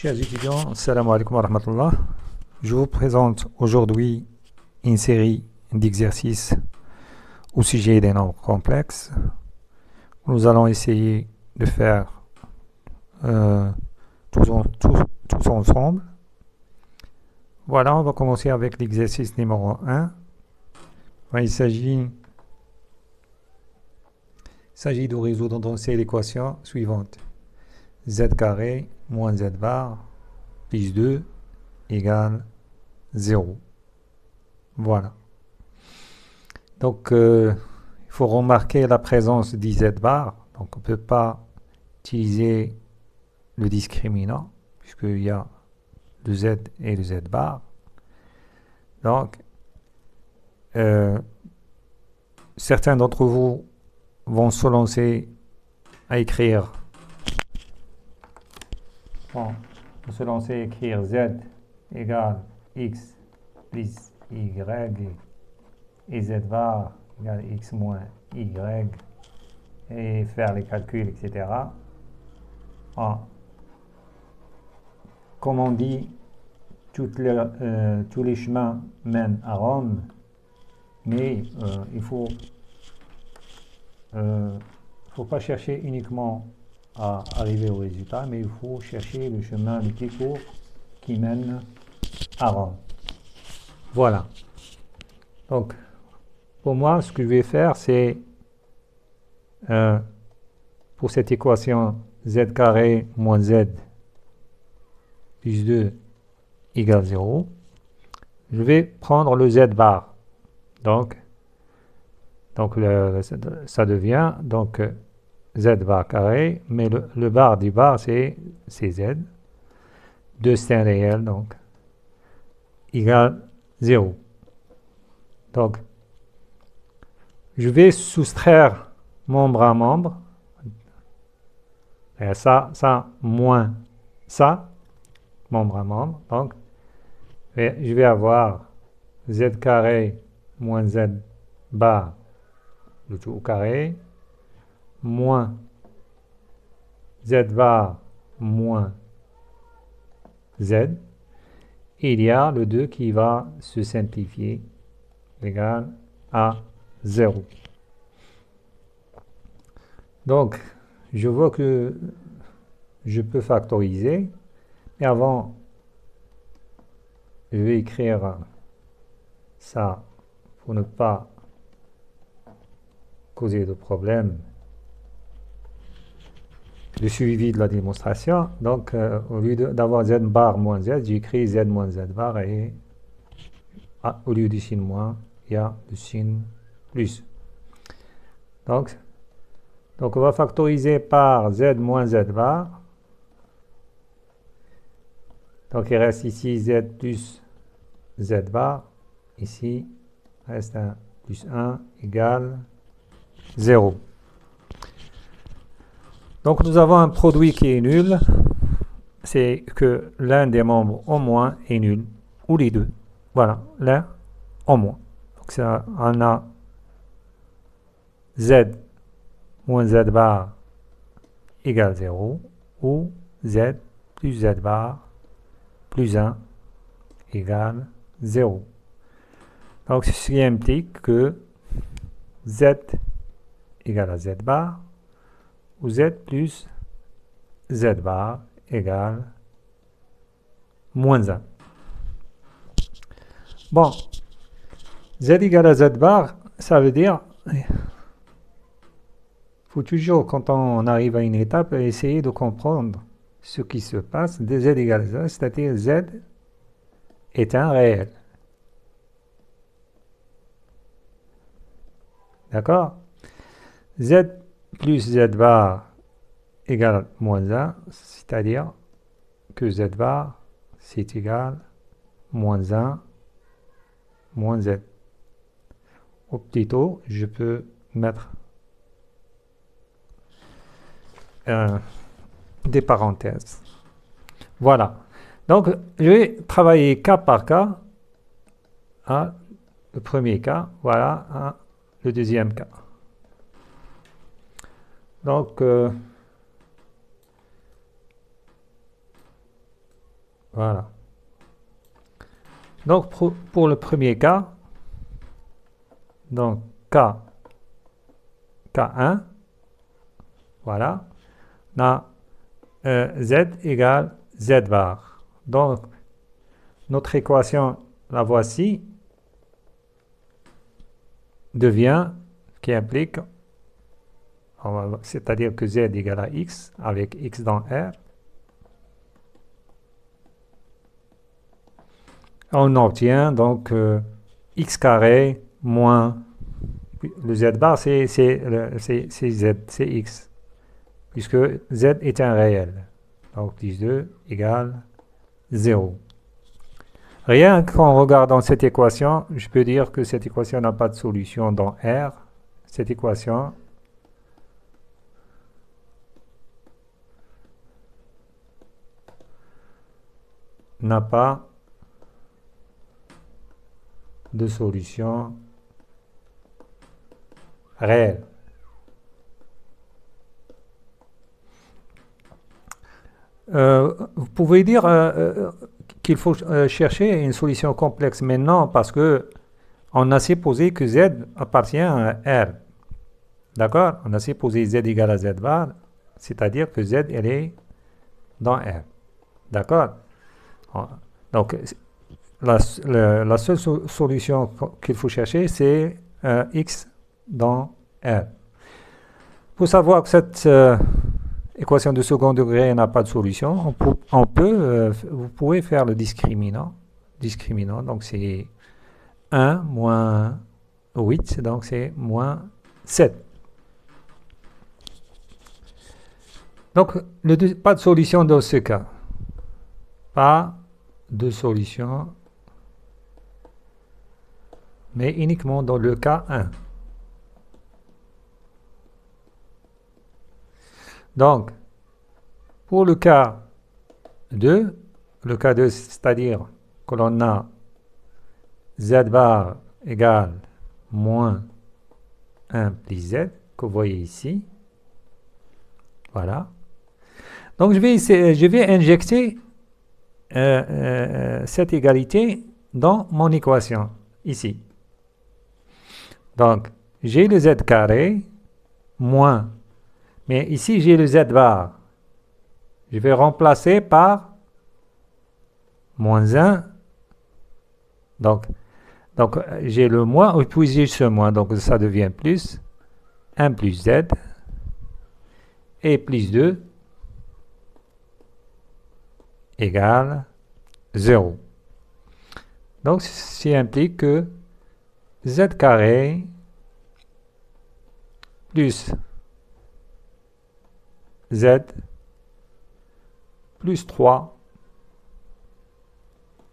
Chers étudiants, salam alaikum wa rahmatullah. Je vous présente aujourd'hui une série d'exercices au sujet des nombres complexes. Nous allons essayer de faire tous ensemble. Voilà, on va commencer avec l'exercice numéro 1. Il s'agit de résoudre donc l'équation suivante. Z carré moins Z bar plus 2 égale 0. Voilà. Donc, il faut remarquer la présence d'IZ bar. Donc, on ne peut pas utiliser le discriminant, puisqu'il y a le Z et le Z bar. Donc, certains d'entre vous vont se lancer à écrire Z égale X plus Y et Z bar égale X moins Y et faire les calculs, etc. Comme on dit, tous les chemins mènent à Rome, mais il faut pas chercher uniquement à arriver au résultat, mais il faut chercher le chemin le plus court qui mène à Rome. Voilà. Donc, pour moi, ce que je vais faire, c'est pour cette équation Z carré moins Z plus 2 égale 0, je vais prendre le Z bar. Donc ça devient donc Z bar carré, mais le bar du bar, c'est Z. 2 c'est un réel, donc égale 0. Donc, je vais soustraire membre à membre. Et ça moins ça, membre à membre. Donc, je vais avoir Z carré moins Z bar, le tout au carré, moins Z bar moins Z. Et il y a le 2 qui va se simplifier, égal à 0. Donc, je vois que je peux factoriser, mais avant, je vais écrire ça pour ne pas causer de problème. Le suivi de la démonstration. Donc, au lieu d'avoir Z bar moins Z, j'écris Z moins Z bar et au lieu du signe moins, il y a le signe plus. Donc, on va factoriser par Z moins Z bar. Donc, il reste ici Z plus Z bar. Ici, reste un plus 1 égale 0. Donc, nous avons un produit qui est nul. C'est que l'un des membres au moins est nul, ou les deux. Voilà, l'un au moins. Donc, ça, on a Z moins Z bar égale 0, ou Z plus Z bar plus 1 égale 0. Donc, ce qui implique que Z égale à Z bar, ou Z plus Z bar égale moins 1. Bon, Z égale à Z bar, ça veut dire, il faut toujours, quand on arrive à une étape, essayer de comprendre ce qui se passe de Z égale à Z, c'est-à-dire Z est un réel. D'accord? Z plus Z bar égale moins 1, c'est-à-dire que Z bar, c'est égal moins 1 moins Z. Ou plutôt, je peux mettre des parenthèses. Voilà. Donc, je vais travailler cas par cas. Le premier cas, voilà, le deuxième cas. Donc, Voilà. Donc, pour le premier cas, donc K1, voilà, on a Z égale Z bar. Donc, notre équation, la voici, devient, qui implique, c'est-à-dire que Z égale à X, avec X dans R, on obtient donc X carré moins, le Z bar c'est Z, c'est X, puisque Z est un réel. Donc plus 2 égale 0. Rien qu'en regardant cette équation, je peux dire que cette équation n'a pas de solution dans R. Cette équation n'a pas de solution réelle. Vous pouvez dire qu'il faut chercher une solution complexe, mais non, parce que on a supposé que Z appartient à R. D'accord? On a supposé Z égale à Z bar, c'est-à-dire que Z, elle est dans R. D'accord? Donc, la seule solution qu'il faut chercher, c'est X dans R. Pour savoir que cette équation de second degré n'a pas de solution, vous pouvez faire le discriminant. Donc c'est 1 moins 8, donc c'est moins 7. Donc, pas de solution dans ce cas. Pas de solution, mais uniquement dans le cas 1. Donc, pour le cas 2, c'est-à-dire que l'on a Z bar égale moins 1 plus Z, que vous voyez ici. Voilà. Donc, je vais injecter cette égalité dans mon équation, ici. Donc, j'ai le Z carré, moins, mais ici j'ai le Z bar. Je vais remplacer par moins 1. Donc j'ai le moins, et puis j'ai ce moins, donc ça devient plus 1 plus Z, et plus 2 égale 0. Donc, ceci implique que Z carré plus Z plus 3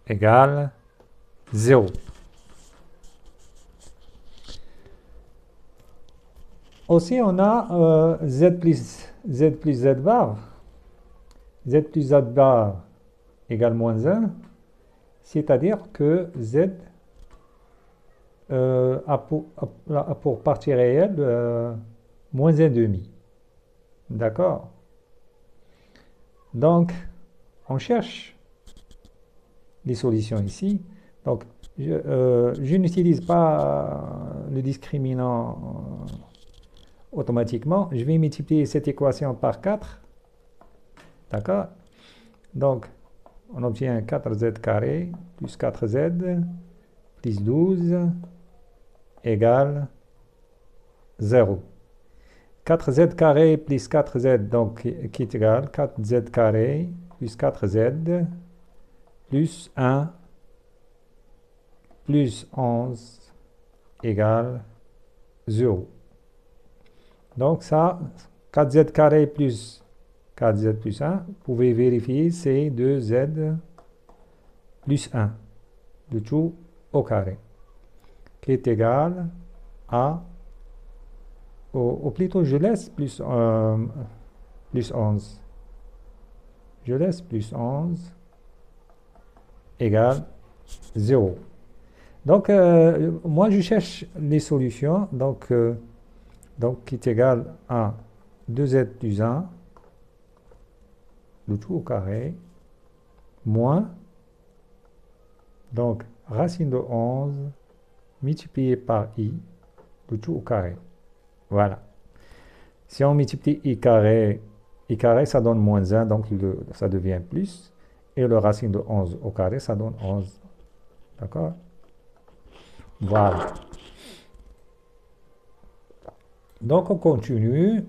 égale 0. Aussi, on a Z plus Z bar. Z plus Z bar égale moins 1. C'est-à-dire que Z a pour partie réelle moins 1,5. D'accord? Donc, on cherche les solutions ici. Donc, je n'utilise pas le discriminant automatiquement. Je vais multiplier cette équation par 4. D'accord? Donc, on obtient 4Z carré plus 4Z plus 12 égale 0. 4Z carré plus 4Z, donc qui est égal 4Z carré plus 4Z plus 1 plus 11 égale 0. Donc ça, 4Z carré plus 4Z plus 1, vous pouvez vérifier, c'est 2Z plus 1, le tout au carré, qui est égal à, ou plutôt je laisse plus 11. Je laisse plus 11 égale 0. Donc, moi, je cherche les solutions, donc qui est égal à 2Z plus 1, le tout au carré, moins, donc racine de 11 multiplié par i, le tout au carré. Voilà. Si on multiplie i carré ça donne moins 1, donc ça devient plus. Et le racine de 11 au carré, ça donne 11. D'accord? Voilà. Donc on continue.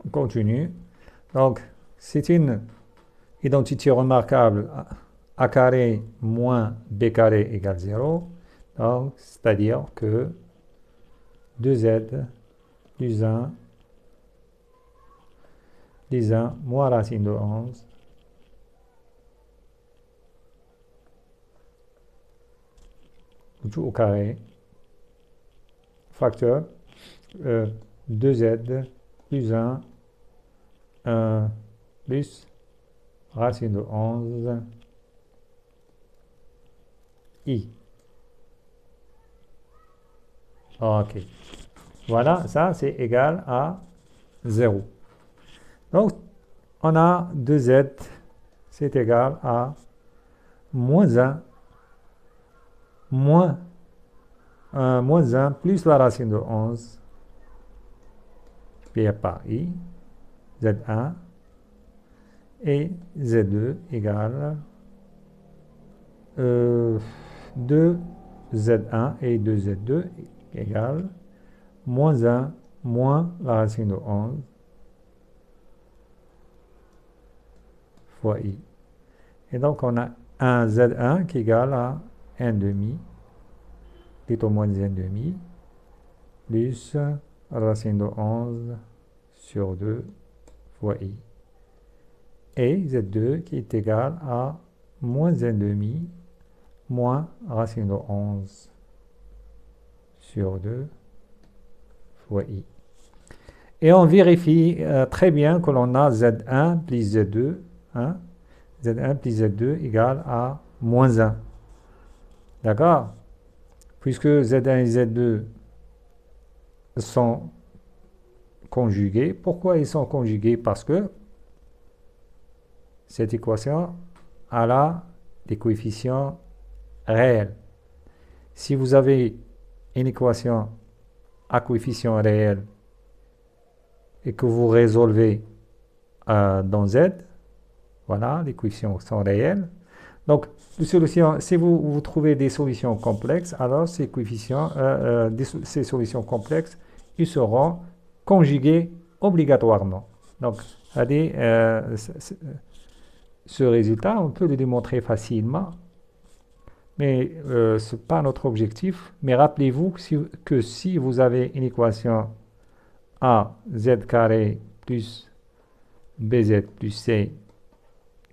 On continue. Donc c'est une identité remarquable. A carré moins b carré égale 0. Donc c'est-à-dire que 2z plus 1 moins racine de 11 tout au carré, facteur 2z plus 1 plus racine de 11 i. Ok. Voilà, ça c'est égal à 0. Donc, on a 2z, c'est égal à moins 1, moins 1 plus la racine de 11, pi par i, z1, et z2 égale 2z1 et 2z2 égale moins 1 moins la racine de 11 fois i. Et donc, on a un z1 qui est égal à 1 demi, plutôt moins 1 demi, plus racine de 11 sur 2 fois i. Et z2 qui est égal à moins 1 demi, moins racine de 11 sur 2 fois i. Et on vérifie très bien que l'on a z1 plus z2, hein? Z1 plus Z2 égale à moins 1. D'accord? Puisque Z1 et Z2 sont conjugués. Pourquoi ils sont conjugués? Parce que cette équation a des coefficients réels. Si vous avez une équation à coefficients réels et que vous résolvez dans Z, voilà, les coefficients sont réels. Donc, si vous trouvez des solutions complexes, alors ces coefficients, ces solutions complexes, ils seront conjugués obligatoirement. Donc, ce résultat, on peut le démontrer facilement, mais ce n'est pas notre objectif. Mais rappelez-vous que si vous avez une équation a z carré plus bz plus c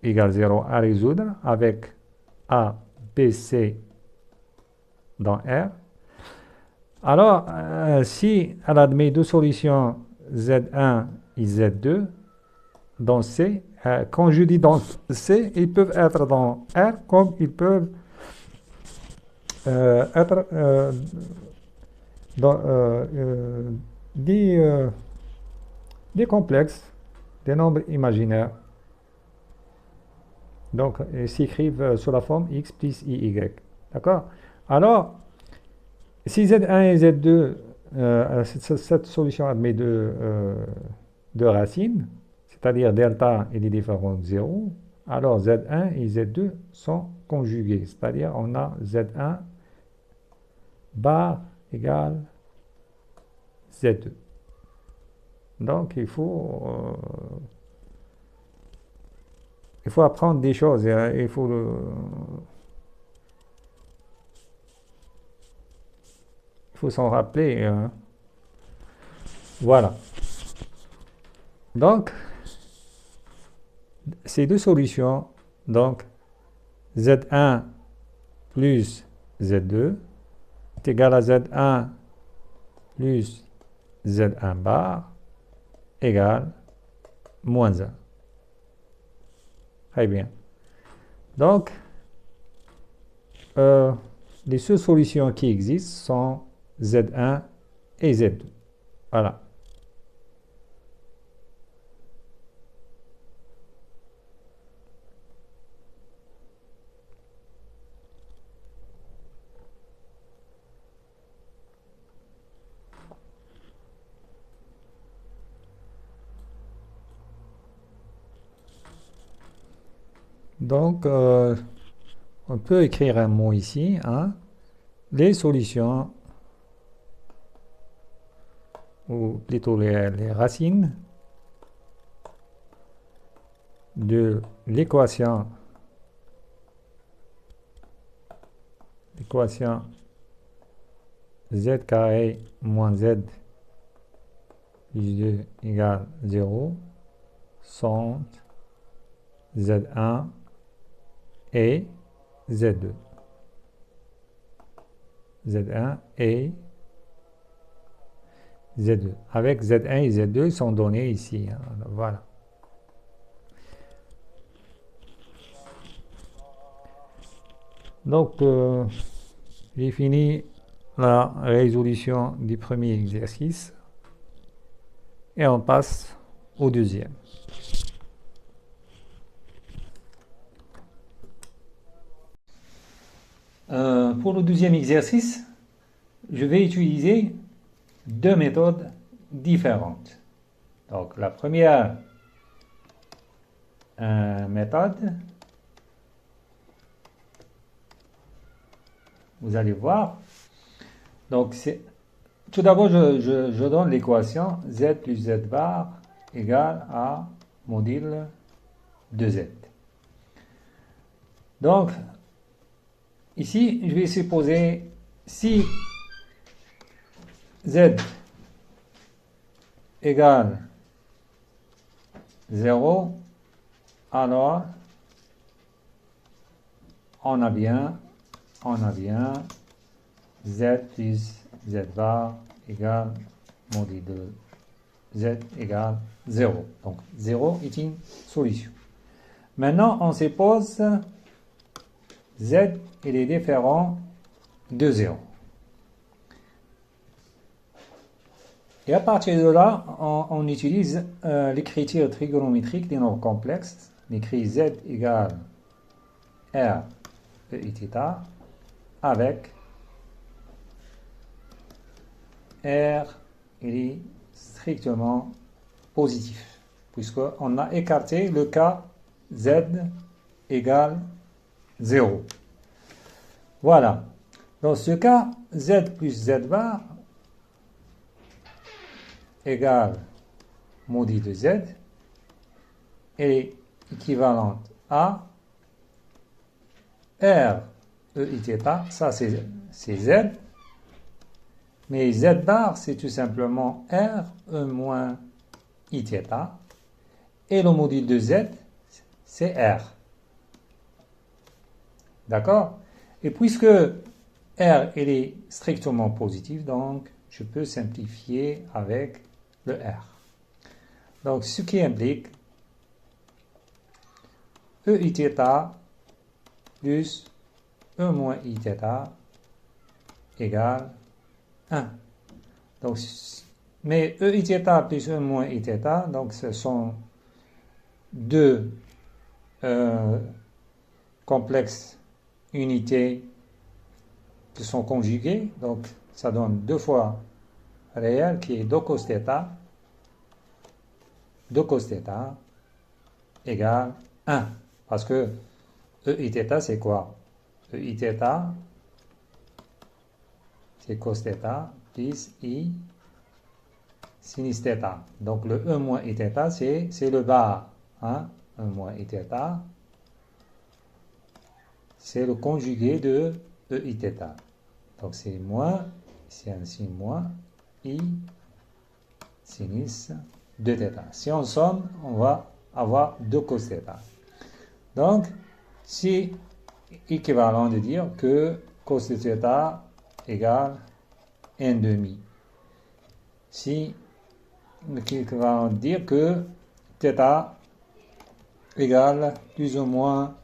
égale 0 à résoudre avec a, b, c dans R. Alors, si elle admet deux solutions Z1 et Z2 dans C, quand je dis dans C, ils peuvent être dans R comme ils peuvent être dans des complexes, des nombres imaginaires. Donc, ils s'écrivent sous la forme x plus iy. D'accord? Alors, si Z1 et Z2, cette solution admet deux racines, c'est-à-dire delta et les différents de 0, alors Z1 et Z2 sont conjugués, c'est-à-dire on a Z1 bar égale Z2. Donc, il faut apprendre des choses, il faut s'en rappeler. Voilà. Donc, ces deux solutions, donc Z1 plus Z2 est égal à Z1 plus Z1 bar égale moins 1. Très bien. Donc, les seules solutions qui existent sont Z1 et Z2. Voilà. Donc, on peut écrire un mot ici, hein, les solutions, ou plutôt les racines de l'équation z carré moins z plus 2 égale 0 sont z1 et z2. z1 et z2. Avec z1 et z2 sont donnés ici. Hein. Voilà. Donc, j'ai fini la résolution du premier exercice et on passe au deuxième. Pour le deuxième exercice, je vais utiliser deux méthodes différentes. Donc, la première méthode, vous allez voir. Donc, tout d'abord, je donne l'équation z plus z bar égale à module de z. Donc, ici, je vais supposer si z égale 0, alors on a bien z plus z bar égale module de z égale 0. Donc 0 est une solution. Maintenant, on suppose z est différent de 0. Et à partir de là, on utilise l'écriture trigonométrique des nombres complexes. On écrit z égale r e i θ avec r il est strictement positif, puisqu'on a écarté le cas z égale 0. Voilà. Dans ce cas, z plus z bar égale module de z est équivalente à r e i θ, ça c'est z, mais z bar c'est tout simplement r e moins i θ, et le module de z c'est r. D'accord? Et puisque r il est strictement positif, donc je peux simplifier avec le r. Donc ce qui implique e i θ plus e moins i θ égale 1. Donc, mais e i θ plus e moins i θ, donc ce sont deux complexes unités qui sont conjuguées, donc ça donne deux fois réel qui est 2 cos θ, 2 cos θ égale 1, parce que e i θ c'est quoi? E i θ c'est cos θ plus i sinus θ. Donc le e moins i θ c'est le bar, hein? E moins i θ c'est le conjugué de e i θ. Donc c'est moins, c'est ainsi moins i sinus de θ. Si on somme, on va avoir 2 cos θ. Donc, c'est équivalent de dire que cos de θ égale 1 demi. Si équivalent de dire que θ égale plus ou moins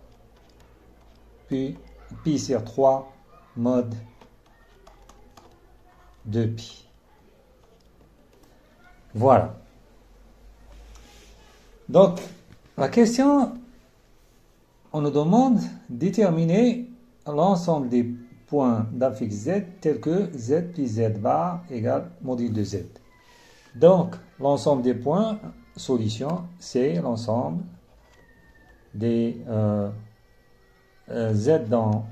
pi sur 3 mode de pi. Voilà. Donc, la question, on nous demande de déterminer l'ensemble des points d'affixe z tels que z plus z bar égale module de z. Donc, l'ensemble des points, solution, c'est l'ensemble des Z dans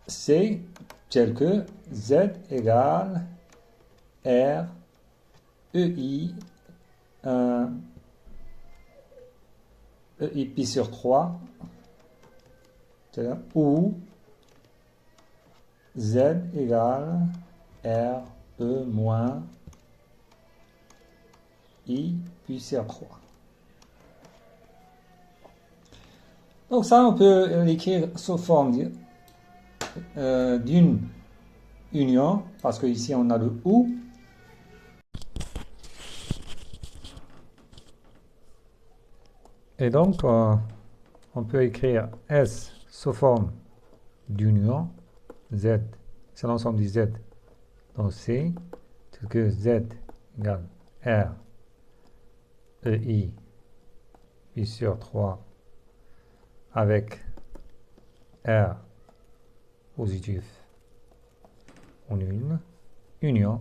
C, tel que Z égale R EI, EI pi sur 3, ou Z égale R E moins I pi sur 3. Donc ça, on peut l'écrire sous forme d'une union, parce que ici on a le ou. Et donc, on peut écrire S sous forme d'union, Z, c'est l'ensemble du Z dans C, tel que Z égale R, EI, pi sur 3, avec R positif en une union,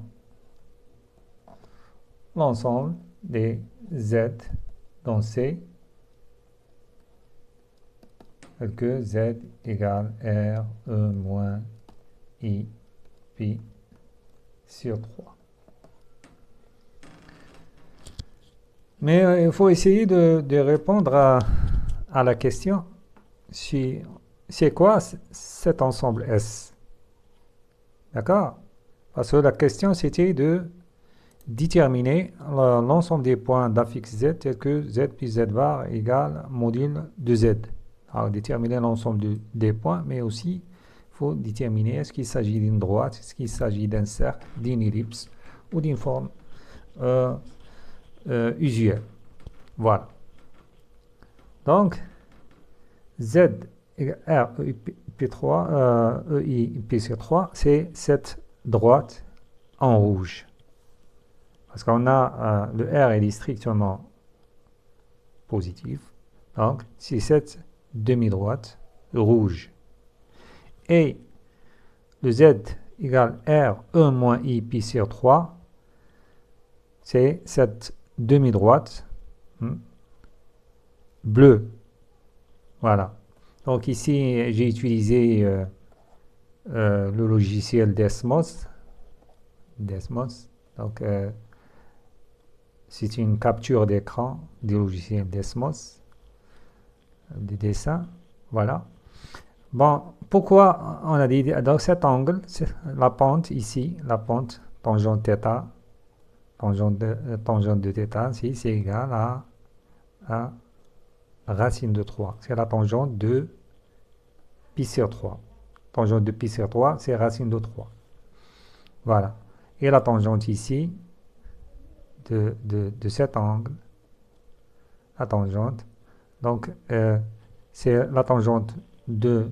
l'ensemble des Z dans C, tel que Z égale R, E moins I, pi sur 3. Mais il faut essayer de répondre à la question, c'est quoi cet ensemble S? D'accord? Parce que la question, c'était de déterminer l'ensemble des points d'affixe Z tels que Z plus Z bar égale module de Z. Alors, déterminer l'ensemble des points, mais aussi, il faut déterminer est-ce qu'il s'agit d'une droite, est-ce qu'il s'agit d'un cercle, d'une ellipse ou d'une forme usuelle. Voilà. Donc, Z R P3, EI P3, c'est cette droite en rouge. Parce qu'on a le R, il est strictement positif. Donc, c'est cette demi-droite rouge. Et le Z égale R, E moins I pi sur 3, c'est cette demi-droite bleue. Voilà. Donc ici, j'ai utilisé le logiciel Desmos. Donc, c'est une capture d'écran du logiciel Desmos, des dessins. Voilà. Bon, pourquoi on a dit dans cet angle, la pente ici, la pente tangente θ, tangente de θ, si c'est égal à racine de 3. C'est la tangente de pi sur 3. Tangente de pi sur 3, c'est racine de 3. Voilà. Et la tangente ici, de cet angle, la tangente, donc c'est la tangente de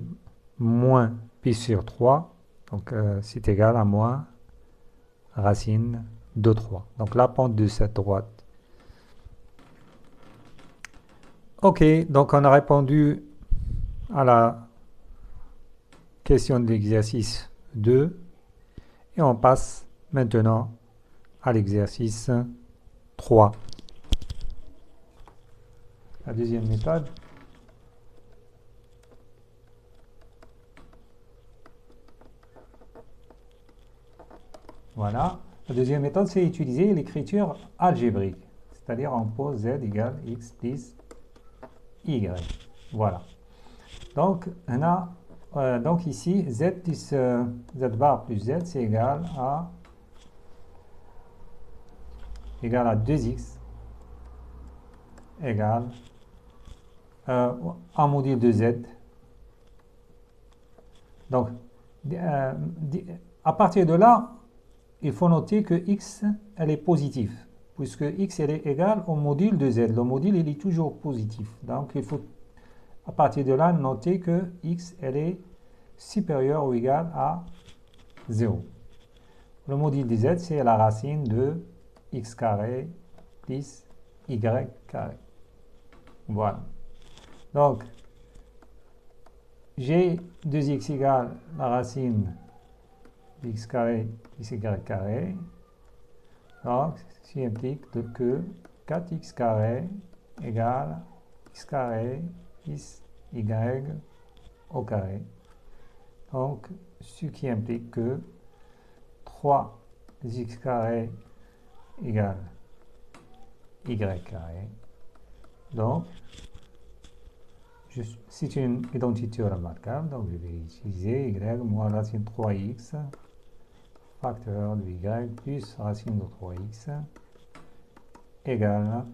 moins pi sur 3, donc c'est égal à moins racine de 3. Donc la pente de cette droite. Ok, donc on a répondu à la question de l'exercice 2 et on passe maintenant à l'exercice 3. La deuxième méthode. Voilà. La deuxième méthode, c'est utiliser l'écriture algébrique. C'est-à-dire on pose Z égale X plus Y. Voilà. Donc, on a donc ici, Z plus Z bar plus Z, c'est égal à 2x égale un module de Z. Donc, à partir de là, il faut noter que x, elle est positive, puisque x, elle est égale au module de Z. Le module, il est toujours positif. Donc, il faut, à partir de là, noter que x, elle est supérieure ou égale à 0. Le module de Z, c'est la racine de x carré plus y carré. Voilà. Donc, j'ai 2x égale la racine de x carré plus y carré. Donc, ce qui implique que 4x carré égale x carré plus y au carré. Donc, ce qui implique que 3x carré égale y carré. Donc, c'est une identité remarquable, donc je vais utiliser y moins racine 3x facteur de y plus racine de 3x égale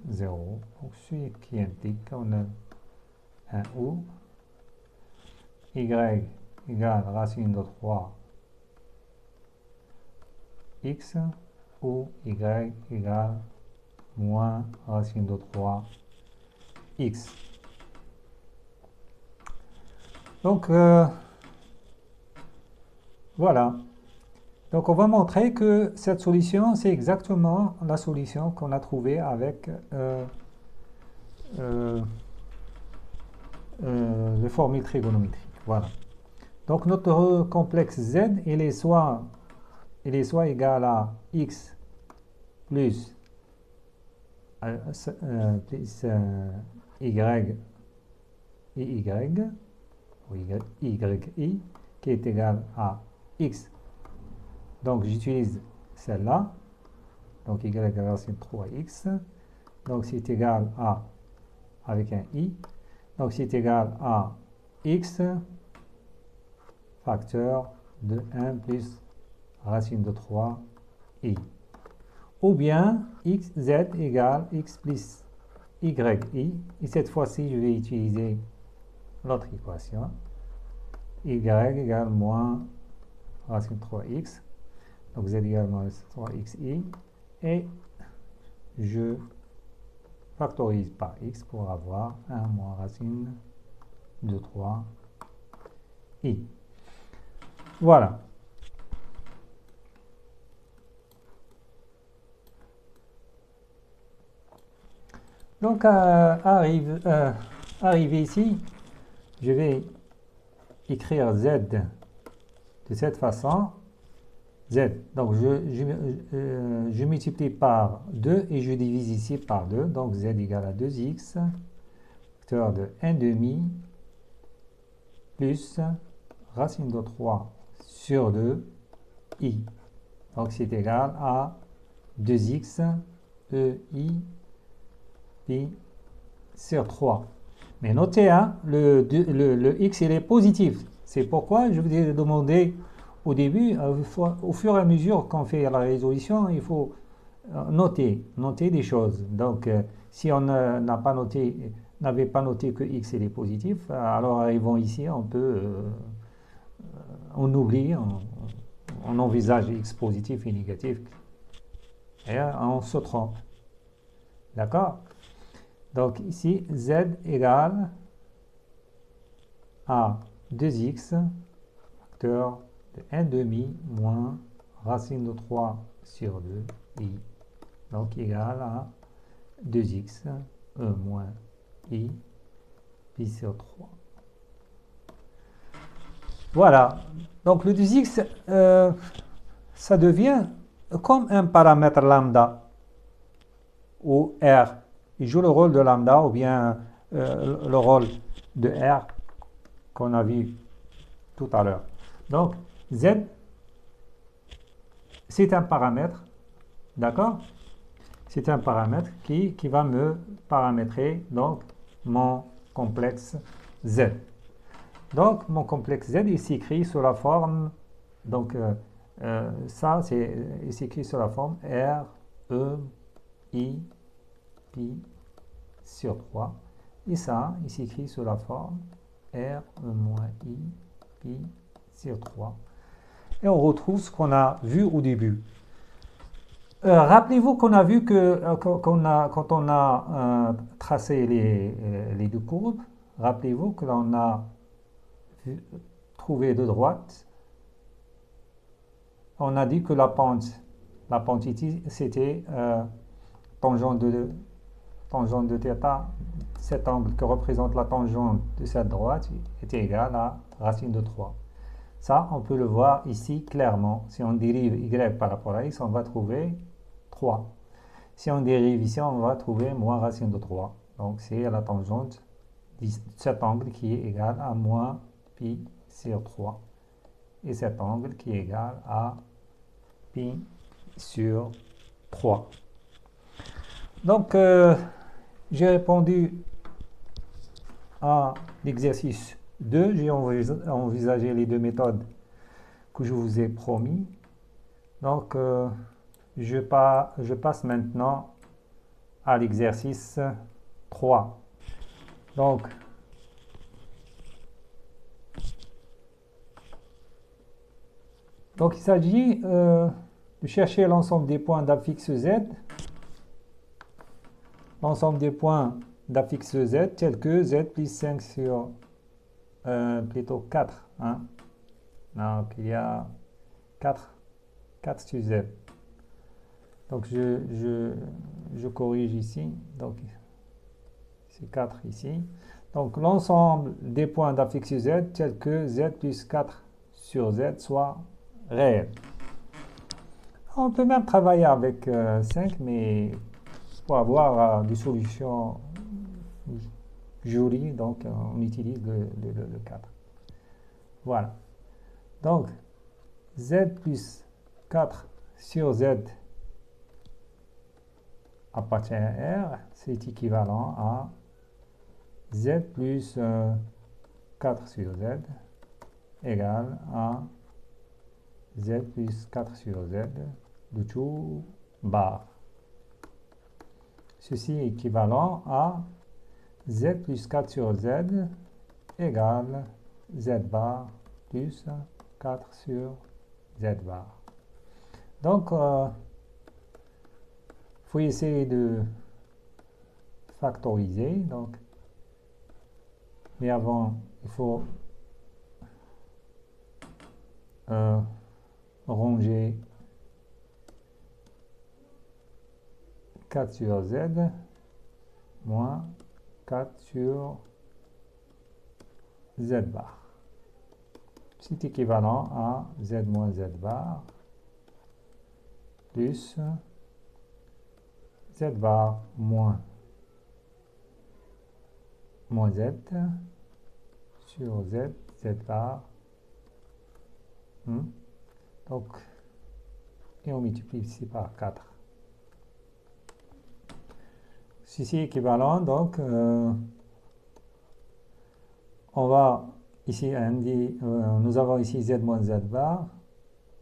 0. Donc, ce qui implique qu'on a un ou y égale racine de 3x ou y égale moins racine de 3x. Donc, voilà. Donc, on va montrer que cette solution, c'est exactement la solution qu'on a trouvée avec les formules trigonométriques. Voilà. Donc, notre complexe Z, il est soit égal à x plus y, ou yi, qui est égal à x. Donc, j'utilise celle-là. Donc, y égale racine 3x. Donc, c'est égal à, avec un i. Donc, c'est égal à x facteur de 1 plus racine de 3i. Ou bien, z égale x plus yi. Et cette fois-ci, je vais utiliser l'autre équation. Y égale moins racine 3x. Donc, z égale moins 3xi. Et je factorise par x pour avoir 1 moins racine de 3i. Voilà. Donc, arrivé ici, je vais écrire z de cette façon. Z. Donc, je multiplie par 2 et je divise ici par 2. Donc, z égale à 2x, facteur de 1 demi, plus racine de 3 sur 2, i. Donc, c'est égal à 2x, ei, pi sur 3. Mais notez, hein, le x, il est positif. C'est pourquoi je vous ai demandé au début, au fur et à mesure qu'on fait la résolution, il faut noter des choses. Donc, si on n'avait pas noté que x il est positif, alors arrivons ici, on oublie, on envisage x positif et négatif, et on se trompe. D'accord? Donc ici, z égale à 2x, facteur de 1 demi moins racine de 3 sur 2, i. Donc égal à 2x moins i, pi sur 3. Voilà. Donc le 2x, ça devient comme un paramètre lambda, où R, il joue le rôle de lambda, ou bien le rôle de R qu'on a vu tout à l'heure. Donc, Z, c'est un paramètre, d'accord? C'est un paramètre qui va me paramétrer donc mon complexe Z. Donc, mon complexe Z, il s'écrit sous la forme, donc il s'écrit sous la forme R, E, I, pi sur 3. Et ça, il s'écrit sous la forme R, E moins I, pi sur 3. Et on retrouve ce qu'on a vu au début. Rappelez-vous qu'on a vu que quand on a tracé les deux courbes, rappelez-vous que l'on a trouvé de droite, on a dit que la pente ici, c'était tangente de θ, cet angle que représente la tangente de cette droite était égal à racine de 3. Ça, on peut le voir ici clairement. Si on dérive y par rapport à x, on va trouver 3. Si on dérive ici, on va trouver moins racine de 3. Donc, c'est la tangente cet angle qui est égal à moins pi sur 3. Et cet angle qui est égal à pi sur 3. Donc, j'ai répondu à l'exercice 2. J'ai envisagé les deux méthodes que je vous ai promis. Donc, je passe maintenant à l'exercice 3. Donc, il s'agit de chercher l'ensemble des points d'affixe Z. L'ensemble des points d'affixe Z tels que Z plus 5 sur plutôt 4. Hein. Donc, il y a 4 sur Z. Donc, je corrige ici. Donc, c'est 4 ici. Donc, l'ensemble des points d'affixe Z tels que Z plus 4 sur Z soit réel. On peut même travailler avec 5, mais pour avoir des solutions jolies, donc on utilise le 4. Voilà. Donc, Z plus 4 sur Z appartient à R, c'est équivalent à Z plus 4 sur Z égale à Z plus 4 sur Z de tout bar. Ceci est équivalent à Z plus 4 sur Z égale Z bar plus 4 sur Z bar. Donc, il faut essayer de factoriser. Donc, mais avant, il faut ranger 4 sur Z moins 4 sur Z bar. C'est équivalent à Z moins Z bar plus Z bar moins Z sur Z, Z bar. Donc, et on multiplie ici par 4. Ceci est équivalent, donc on va ici nous avons ici Z moins Z bar.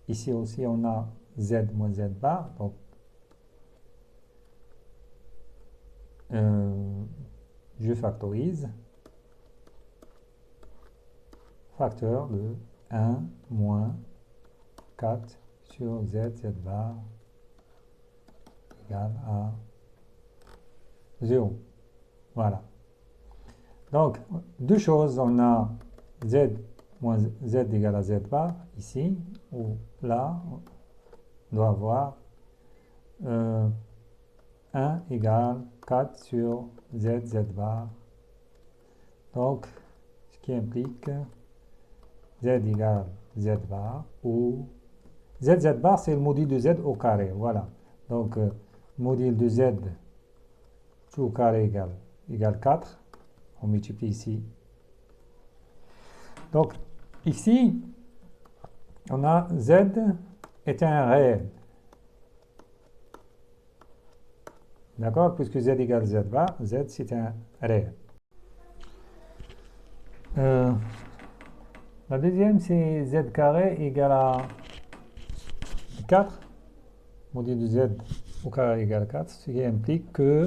Ici aussi on a Z moins Z bar. Donc, je factorise. Facteur de 1 moins 4 sur Z, Z bar égale à 0. Voilà. Donc, deux choses. On a Z moins Z égale à Z bar ici, ou là, on doit avoir 1 égale 4 sur Z, Z bar. Donc, ce qui implique Z égale Z bar, ou Z, Z bar, c'est le module de Z au carré. Voilà. Donc, module de Z tout au carré égale 4. On multiplie ici. Donc, ici, on a Z est un réel. D'accord? Puisque Z égale Z bar, Z c'est un réel. La deuxième, c'est Z carré égale à 4. Module de Z au carré égale 4, ce qui implique que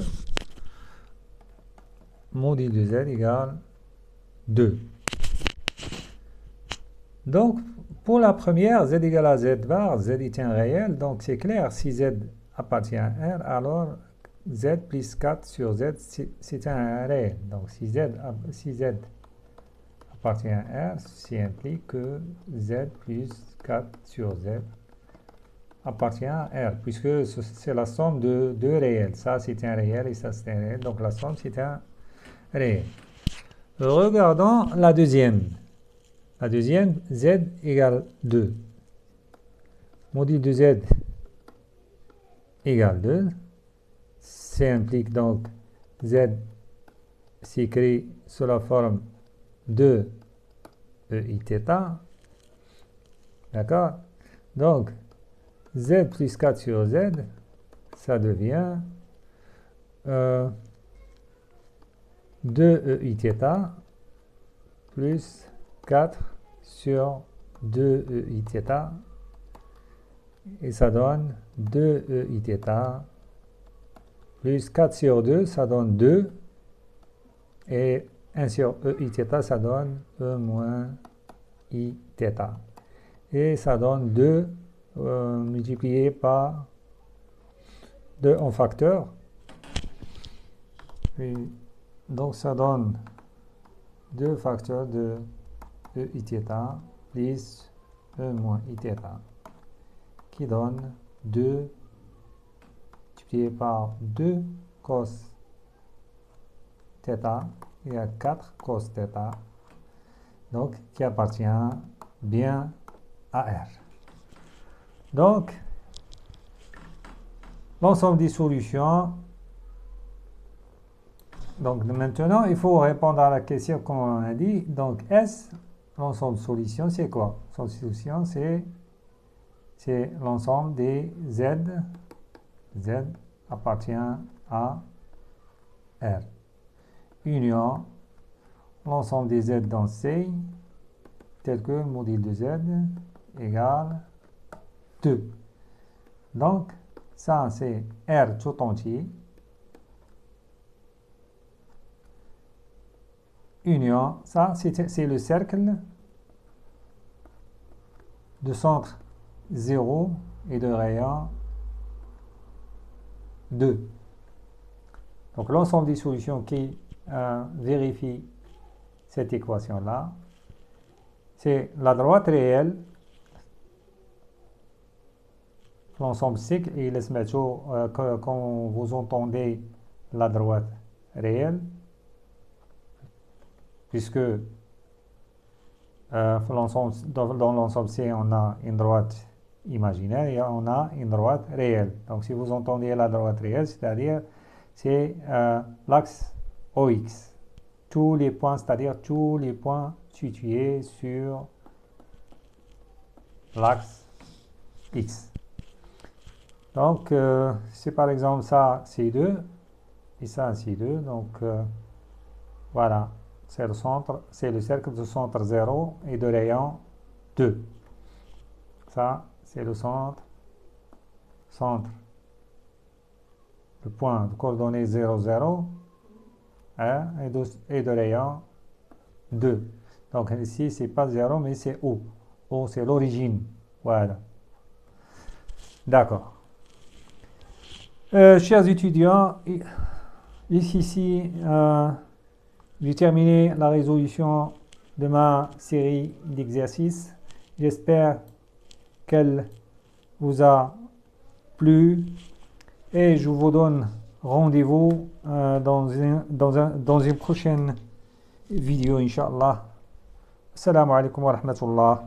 module de Z égale 2. Donc, pour la première, Z égale à Z bar, Z est un réel, donc c'est clair, si Z appartient à R, alors Z plus 4 sur Z, c'est un réel. Donc, si Z appartient à R, ceci implique que Z plus 4 sur Z appartient à R, puisque c'est la somme de deux réels. Ça, c'est un réel et ça, c'est un réel. Donc, la somme, c'est un réel. Regardons la deuxième. La deuxième, Z égale 2. Module de Z égale 2. Ça implique donc Z s'écrit sous la forme de EIθ. D'accord? Donc, z plus 4 sur z, ça devient 2EIθ plus 4 sur 2EIθ. Et ça donne 2EIθ plus 4 sur 2, ça donne 2. Et 1 sur EIθ, ça donne E moins Iθ. Et ça donne 2 multiplié par 2 en facteur. Et donc ça donne 2 facteurs de EIθ plus E moins Iθ, qui donne 2 multiplié par 2 cos θ, il y a 4 cos θ, donc qui appartient bien à R. Donc, l'ensemble des solutions. Donc maintenant, il faut répondre à la question comme on a dit. Donc S, l'ensemble de solutions, c'est quoi? L'ensemble de solutions, c'est l'ensemble des Z. Z appartient à R. Union, l'ensemble des Z dans C, tel que le module de Z égale 2. Donc, ça, c'est R tout entier. Union, ça, c'est le cercle de centre 0 et de rayon 2. Donc, l'ensemble des solutions qui vérifient cette équation-là, c'est la droite réelle, l'ensemble cycle, et laisse mettre quand vous entendez la droite réelle, puisque dans l'ensemble C, on a une droite imaginaire et on a une droite réelle. Donc, si vous entendez la droite réelle, c'est-à-dire c'est l'axe OX. Tous les points, c'est-à-dire tous les points situés sur l'axe X. Donc, c'est par exemple ça, C2, et ça, C2. Donc, voilà, c'est le centre, c'est le cercle de centre 0 et de rayon 2. Ça, c'est le centre, le point de coordonnées 0, 0, 1 et de rayon 2. Donc ici, c'est pas 0, mais c'est O. O, c'est l'origine. Voilà. D'accord. Chers étudiants, ici, j'ai terminé la résolution de ma série d'exercices. J'espère qu'elle vous a plu et je vous donne rendez-vous dans une prochaine vidéo, Inch'Allah. Assalamu alaikum wa rahmatullah.